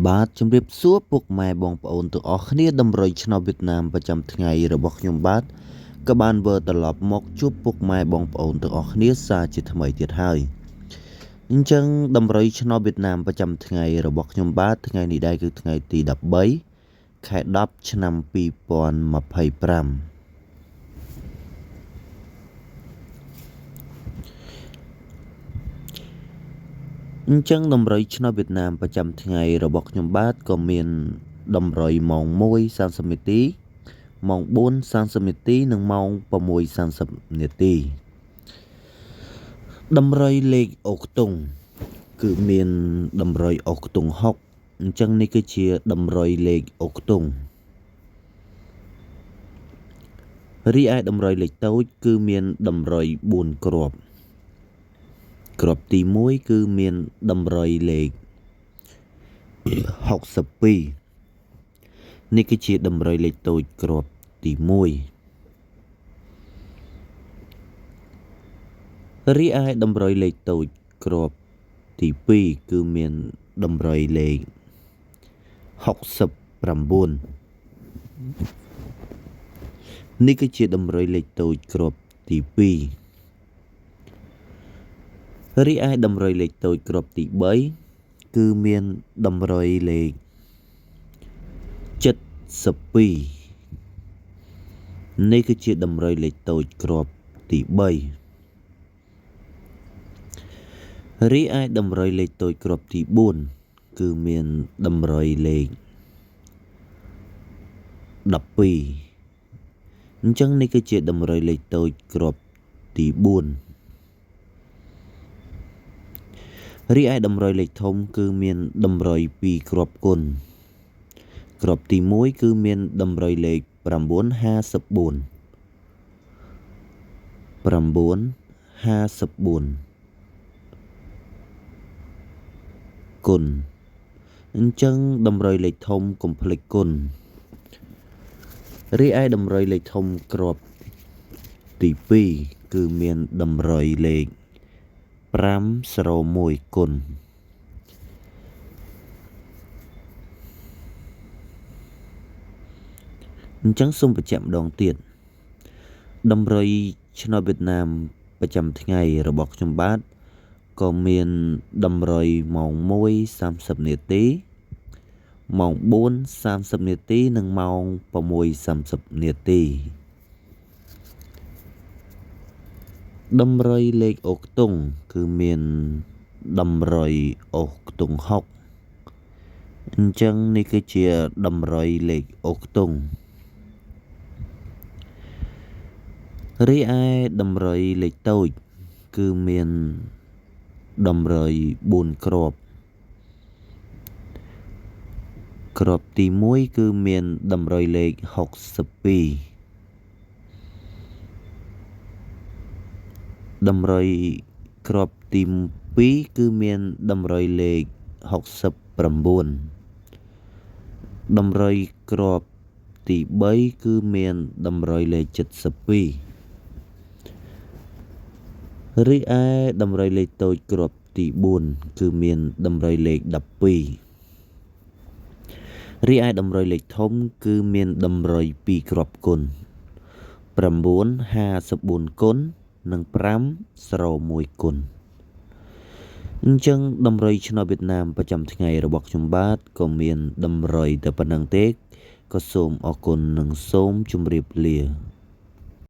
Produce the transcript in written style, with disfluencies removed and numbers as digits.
បាទជំរាបសួរពុកម៉ែបងប្អូនទាំងអស់គ្នាតម្រុយឆ្នោតវៀតណាមប្រចាំថ្ងៃរបស់ខ្ញុំបាទក៏បានវិលត្រឡប់មកជួបពុកម៉ែបងប្អូនទាំងអស់គ្នាសារជាថ្មីទៀតហើយអញ្ចឹងតម្រុយឆ្នោតវៀតណាមប្រចាំថ្ងៃរបស់ខ្ញុំបាទថ្ងៃនេះដែរគឺថ្ងៃទី13ខែ10ឆ្នាំ2025អញ្ចឹងតម្រុយឆ្នោតវៀតណាមប្រចាំថ្ងៃរបស់ខ្ញុំបាទក៏មានតម្រុយម៉ោង 1:30 នាទីម៉ោង 4:30 នាទីនិងម៉ោង 6:30 នាទីតម្រុយលេខអូខ្ទង់គឺមានតម្រុយអូខ្ទង់6អញ្ចឹងនេះគឺជាតម្រុយលេខអូខ្ទង់រីឯតម្រុយលេខតូចគឺមានតម្រុយ4គ្រាប់គ្រាប់ទី1គឺមានតម្រុយលេខ62នេះគឺជាតម្រុយលេខតូចគ្រាប់ទី1រីឯតម្រុយលេខតូចគ្រាប់ទី2គឺមានតម្រុយលេខ69នេះគឺជាតម្រុយលេខតូចគ្រាប់ទី2រីឯតម្រុយលេខតូចគ្រាប់ទី3គឺមានតម្រុយលេខ72នេះគឺជាតម្រុយលេខតូចគ្រាប់ទី3រីឯតម្រុយលេខតូចគ្រាប់ទី4គឺមានតម្រុយលេខ12អញ្ចឹងនេះគឺជាតម្រុយលេខតូចគ្រាប់ទី4រីឯតម្រុយលេខធំគឺមានតម្រុយ2គ្រាប់គុណគ្រាប់ទី1គឺមានតម្រុយលេខ954គុណអញ្ចឹងតម្រុយលេខធំកុំភ្លេចគុណរីឯតម្រុយលេខធំគ្រាប់ទី2គឺមានតម្រុយលេខ501គុណអញ្ចឹងសូមបញ្ជាក់ម្ដងទៀតតម្រុយឆ្នោតវៀតណាមប្រចាំថ្ងៃរបស់ខ្ញុំបាទក៏មានតម្រុយម៉ោង 1:30 នាទីម៉ោង 4:30 នាទីនិងម៉ោង 6:30 នាទីតម្រុយលេខអូខ្ទង់គឺមានតម្រុយអូខ្ទង់6អញ្ចឹងនេះគឺជាតម្រុយលេខអូខ្ទង់រីឯតម្រុយលេខតូចគឺមានតម្រុយ4គ្រាប់គ្រាប់ទី1គឺមានតម្រុយលេខ62តម្រុយគ្រាប់ទី2គឺមានតម្រុយលេខ69តម្រុយគ្រាប់ទី3គឺមានតម្រុយលេខ72រីឯតម្រុយលេខតូចគ្រាប់ទី4គឺមានតម្រុយលេខ12រីឯតម្រុយលេខធំគឺមានតម្រុយ2គ្រាប់គុណ954គុណនិង501គុណអញ្ចឹងតម្រុយឆ្នោតវៀតណាមប្រចាំថ្ងៃរបស់ខ្ញុំបាទក៏មានតម្រុយតែប៉ុណ្្នឹងទេក៏សូមអរគុណនិងសូមជម្រាបលា